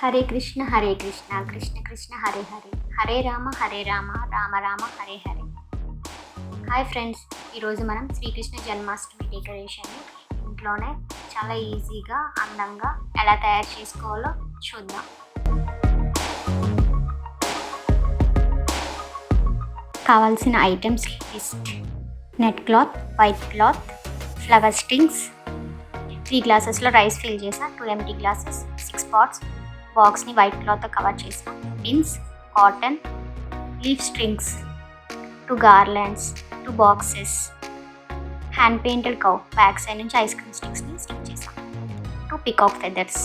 Hare Krishna Krishna Krishna Hare Hare, Hare Rama Rama Rama Hare Hare. Hi friends, ఈరోజు మనం శ్రీకృష్ణ జన్మాష్టమి డెకరేషన్ని ఇంట్లోనే చాలా ఈజీగా అందంగా ఎలా తయారు చేసుకోవాలో చూద్దాం. కావాల్సిన items list: net cloth, white cloth, flower strings, 3 గ్లాసెస్లో రైస్ ఫిల్ చేసా, 2 ఎంటీ గ్లాసెస్, 6 పాట్స్, బాక్స్ని వైట్ క్లాత్తో కవర్ చేసా, pins, cotton, leaf strings, 2 garlands, 2 boxes, hand painted cow, back side నుంచి ఐస్ క్రీమ్ స్టిక్స్ని స్టిక్ చేసాం, 2 పికాక్ ఫెదర్స్.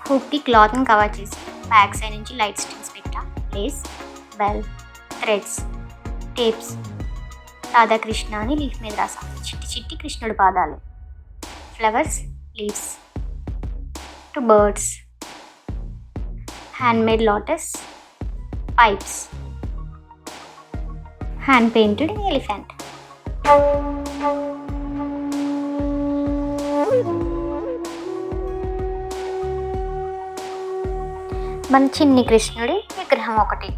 హుక్కి క్లాత్ని కవర్ చేసి బ్యాక్ సైడ్ నుంచి లైట్ స్ట్రింగ్స్ పెట్టా, lace, bell, threads, tapes, Radhakrishna అని లీఫ్ మీద రాసా, చిట్టి చిట్టి కృష్ణుడి పాదాలు, flowers, leaves, 2 birds, handmade lotus, pipes, hand painted elephant. మన చిన్ని కృష్ణుడి విగ్రహం ఒకటి.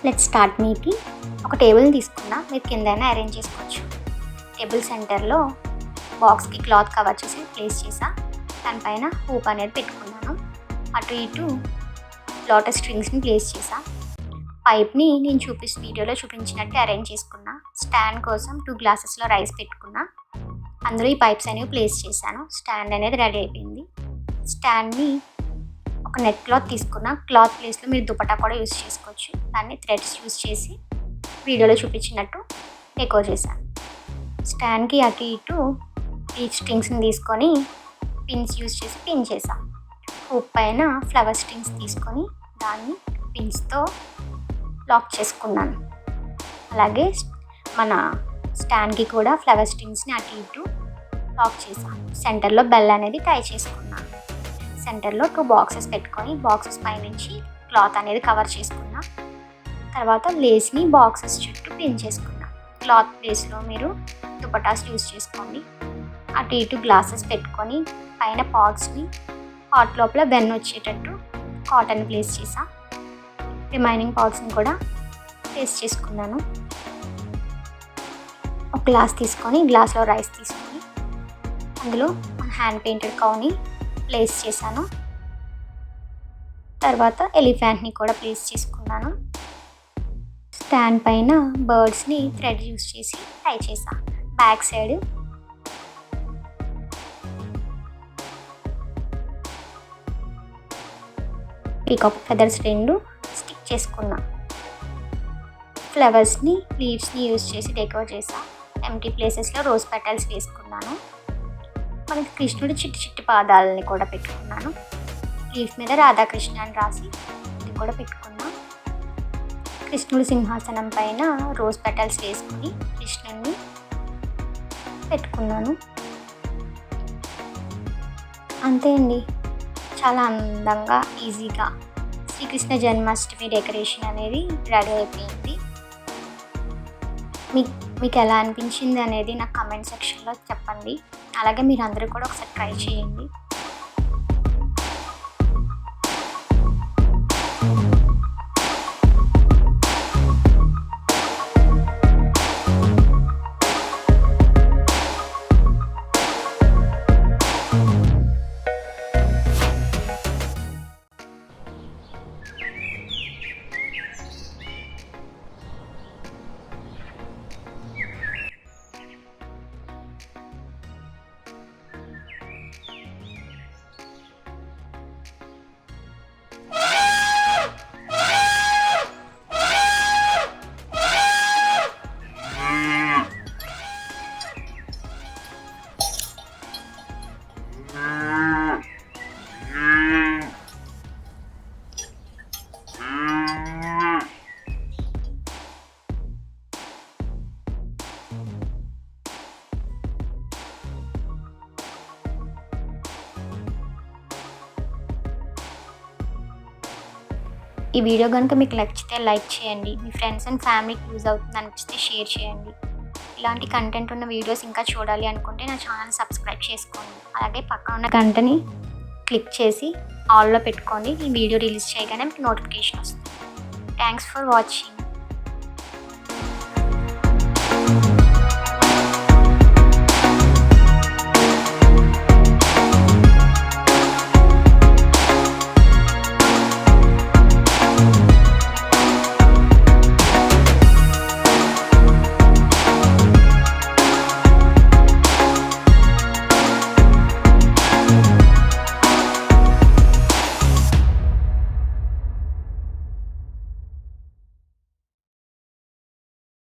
Let's start making. ఒక టేబుల్ని తీసుకున్నా, మీరు కిందైనా అరేంజ్ చేసుకోవచ్చు. టేబుల్ సెంటర్లో బాక్స్కి క్లాత్ కవర్ చేసి ప్లేస్ చేసా, దానిపైన హూప్ అనేది పెట్టుకున్నాను. అటు ఇటు లోటస్ స్ట్రింగ్స్ని ప్లేస్ చేసా. పైప్ని నేను వీడియోలో చూపించినట్టు అరేంజ్ చేసుకున్నా. స్టాండ్ కోసం 2 గ్లాసెస్లో రైస్ పెట్టుకున్నా, అందులో ఈ పైప్స్ అనేవి ప్లేస్ చేశాను. స్టాండ్ అనేది రెడీ అయిపోయింది. స్టాండ్ని ఒక నెట్ క్లాత్ తీసుకున్న, క్లాత్ ప్లేస్లో మీరు దుపట్టా కూడా యూస్ చేసుకోవచ్చు. దాన్ని థ్రెడ్స్ యూస్ చేసి వీడియోలో చూపించినట్టు డెకోర్ చేశాను. స్టాండ్కి అటు ఇటు ఈ స్ట్రింగ్స్ని తీసుకొని పిన్స్ యూస్ చేసి పిన్ చేశాను. హూప్ పైన ఫ్లవర్ స్ట్రింగ్స్ తీసుకొని దాన్ని పిన్స్తో లాక్ చేసుకున్నాను. అలాగే మన స్టాండ్కి కూడా ఫ్లవర్ స్ట్రింగ్స్ని అటు ఇటు లాక్ చేశాను. సెంటర్లో బెల్ అనేది టై చేసుకున్నాను. సెంటర్లో 2 బాక్సెస్ పెట్టుకొని బాక్సెస్ పైనుంచి క్లాత్ అనేది కవర్ చేసుకున్నా. తర్వాత లేస్ని బాక్సెస్ చుట్టూ పిన్ చేసుకున్నా. క్లాత్ ప్లేస్లో మీరు దుపటాస్ యూస్ చేసుకోండి. అటు ఇటు గ్లాసెస్ పెట్టుకొని పైన పాట్స్ని, పాట్ లోపల వెన్న వచ్చేటట్టు కాటన్ ప్లేస్ చేసా. రిమైనింగ్ పాట్స్ని కూడా ప్లేస్ చేసుకున్నాను. ఒక గ్లాస్ తీసుకొని గ్లాస్లో రైస్ తీసుకొని అందులో హ్యాండ్ పెయింటెడ్ కౌని ప్లేస్ చేశాను. తర్వాత ఎలిఫెంట్ని కూడా ప్లేస్ చేసుకున్నాను. స్టాండ్ పైన బర్డ్స్ని థ్రెడ్ యూస్ చేసి టై చేసా. Back side peacock feathers 2 stick చేసుకున్నా. ఫ్లవర్స్ని, లీవ్స్ని యూస్ చేసి డెకోర్ చేసా. ఎంటీ ప్లేసెస్లో రోజ్ పెటల్స్ వేసుకున్నాను. మనకి కృష్ణుడి చిట్టి చిట్టి పాదాలని కూడా పెట్టుకున్నాను. లీఫ్ మీద రాధాకృష్ణ అని రాసి ఇది కూడా పెట్టుకున్నా. కృష్ణుడి సింహాసనం పైన రోజ్ పెటల్స్ వేసుకుని కృష్ణుడిని పెట్టుకున్నాను. అంతే అండి, చాలా అందంగా ఈజీగా శ్రీకృష్ణ జన్మాష్టమి డెకరేషన్ అనేది రెడీ అయిపోయింది. మీకు ఎలా అనిపించింది అనేది నాకు కామెంట్ సెక్షన్లో చెప్పండి. అలాగే మీరు అందరూ కూడా ఒకసారి ట్రై చేయండి. ఈ వీడియో కనుక మీకు నచ్చితే లైక్ చేయండి. మీ ఫ్రెండ్స్ అండ్ ఫ్యామిలీకి యూజ్ అవుతుంది అనిపిస్తే షేర్ చేయండి. ఇలాంటి కంటెంట్ ఉన్న వీడియోస్ ఇంకా చూడాలి అనుకుంటే నా ఛానల్ సబ్స్క్రైబ్ చేసుకోండి. అలాగే పక్కన ఉన్న గంటని క్లిక్ చేసి ఆల్లో పెట్టుకోండి. ఈ వీడియో రిలీజ్ చేయగానే మీకు నోటిఫికేషన్ వస్తుంది. Thanks for watching.